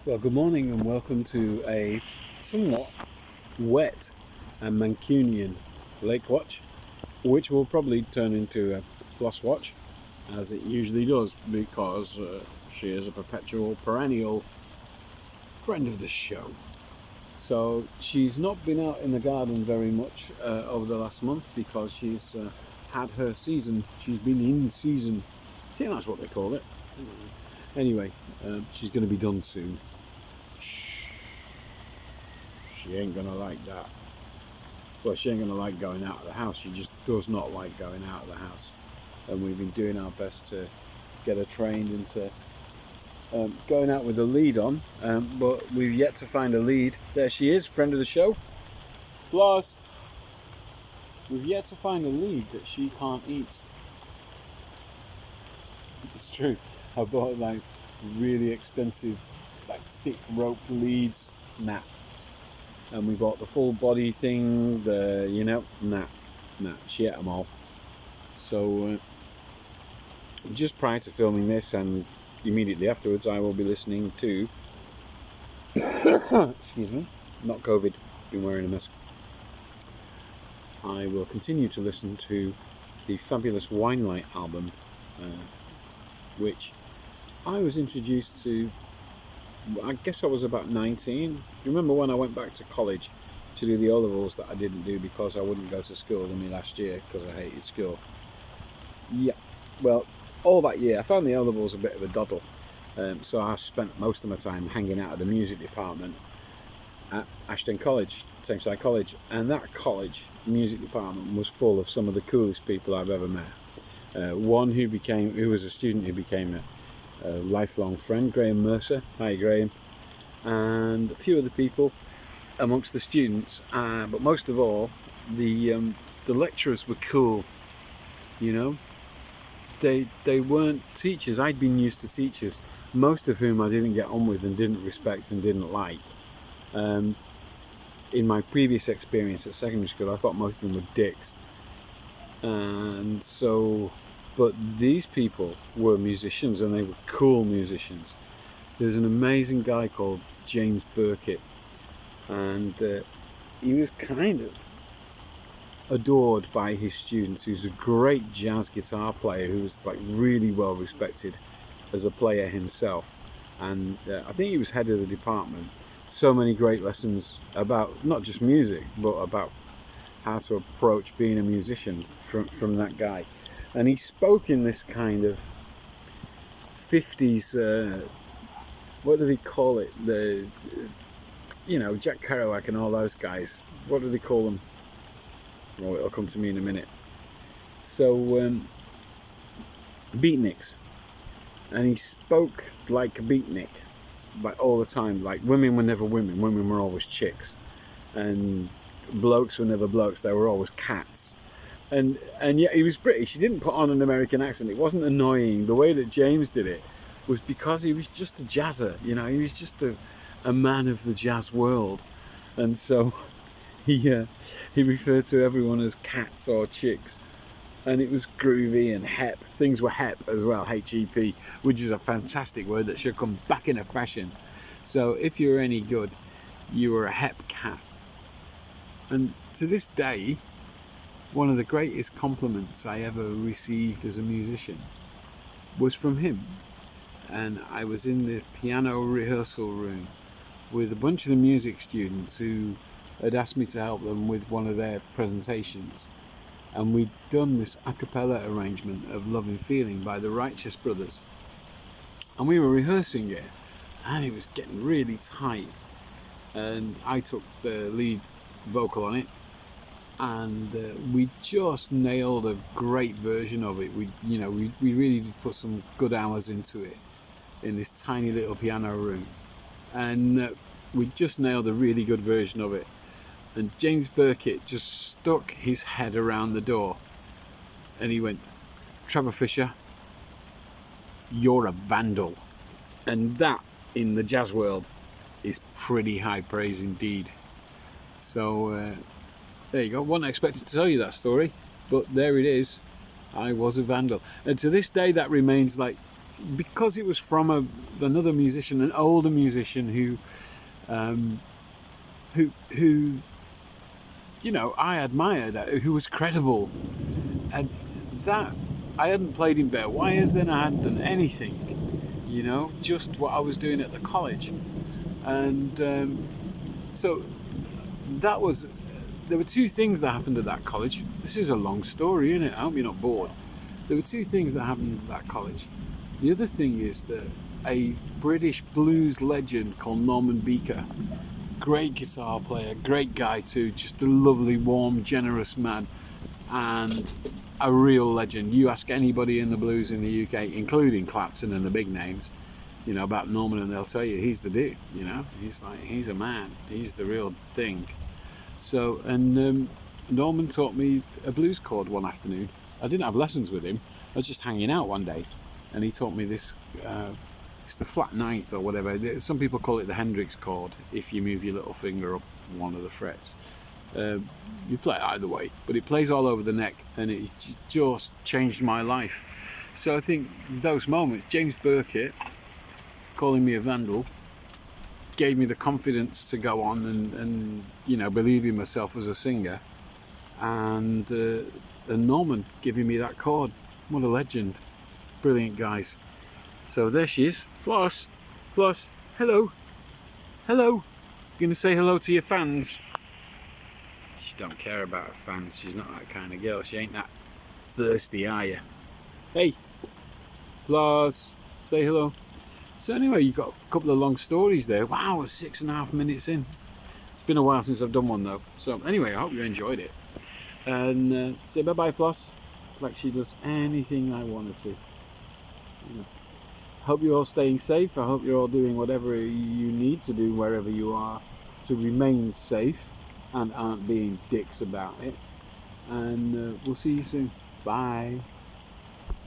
Well, good morning and welcome to a somewhat wet and Mancunian Lakewatch, which will probably turn into a Floswatch, as it usually does, because she is a perpetual, perennial friend of the show. So she's not been out in the garden very much over the last month because she's had her season. She's been in season. I think that's what they call it. Anyway, she's going to be done soon. She ain't gonna like that. Well, she ain't gonna like going out of the house. She just does not like going out of the house. And we've been doing our best to get her trained into going out with a lead on, but we've yet to find a lead. There she is, friend of the show, Floss. We've yet to find a lead that she can't eat. It's true. I bought like really expensive, like thick rope leads. Nah. And we bought the full body thing. Nah. She ate them all. So just prior to filming this and immediately afterwards, I will be listening to. Excuse me. Not COVID. Been wearing a mask. I will continue to listen to the Fabulous Wine Light album, which I was introduced to, I guess I was about 19. Remember when I went back to college to do the O-levels that I didn't do because I wouldn't go to school in my last year because I hated school? Yeah, well, all that year I found the O-levels a bit of a doddle. So I spent most of my time hanging out at the music department at Ashton College, Tameside College, and that college music department was full of some of the coolest people I've ever met. One who was a student who became a lifelong friend, Graham Mercer. Hi Graham. And a few other people amongst the students, but most of all the lecturers were cool. They weren't teachers. I'd been used to teachers, most of whom I didn't get on with and didn't respect and didn't like. In my previous experience at secondary school, I thought most of them were dicks. And so, but these people were musicians, and they were cool musicians. There's an amazing guy called James Burkett, and he was kind of adored by his students. He was a great jazz guitar player who was like really well respected as a player himself, and I think he was head of the department. So many great lessons about not just music but about how to approach being a musician from that guy. And he spoke in this kind of 50s, what do they call it? Jack Kerouac and all those guys. What do they call them? Oh, it'll come to me in a minute. So, beatniks. And he spoke like a beatnik, like all the time. Like women were never women. Women were always chicks. And blokes were never blokes. They were always cats. And yet he was British. He didn't put on an American accent. It wasn't annoying. The way that James did it was because he was just a jazzer. He was just a man of the jazz world. And so he referred to everyone as cats or chicks. And it was groovy and hep. Things were hep as well, H-E-P, which is a fantastic word that should come back into fashion. So if you're any good, you were a hep cat. And to this day, one of the greatest compliments I ever received as a musician was from him. And I was in the piano rehearsal room with a bunch of the music students who had asked me to help them with one of their presentations. And we'd done this a cappella arrangement of Love and Feeling by the Righteous Brothers. And we were rehearsing it, and it was getting really tight. And I took the lead vocal on it, and we just nailed a great version of it. We really did put some good hours into it in this tiny little piano room, and we just nailed a really good version of it. And James Burkett just stuck his head around the door and he went, "Trevor Fisher, you're a vandal." And that, in the jazz world, is pretty high praise indeed. So there you go. Wasn't expected to tell you that story, but there it is. I was a vandal. And to this day that remains like because it was from another musician, an older musician who I admired, who was credible, and that I hadn't played in bare wires then. I hadn't done anything, just what I was doing at the college, and so that was. There were two things that happened at that college. This is a long story, isn't it? I hope you're not bored. There were two things that happened at that college. The other thing is that a British blues legend called Norman Beaker, great guitar player, great guy too, just a lovely, warm, generous man, and a real legend. You ask anybody in the blues in the UK, including Clapton and the big names, about Norman, and they'll tell you he's the dude. He's a man. He's the real thing. So, and Norman taught me a blues chord one afternoon. I didn't have lessons with him. I was just hanging out one day, and he taught me this. It's the flat ninth or whatever. Some people call it the Hendrix chord if you move your little finger up one of the frets. You play it either way, but it plays all over the neck, and it just changed my life. So I think those moments, James Burkitt calling me a vandal, gave me the confidence to go on and believe in myself as a singer, and Norman giving me that chord. What a legend. Brilliant, guys. So there she is. Floss, hello, you gonna say hello to your fans? She don't care about her fans. She's not that kind of girl. She ain't that thirsty, are you? Hey, Floss, say hello. So anyway, you've got a couple of long stories there. Wow, we're 6.5 minutes in. It's been a while since I've done one though. So anyway, I hope you enjoyed it. And say bye-bye, Floss. Like she does anything I wanted to. Hope you're all staying safe. I hope you're all doing whatever you need to do wherever you are to remain safe and aren't being dicks about it. And we'll see you soon. Bye.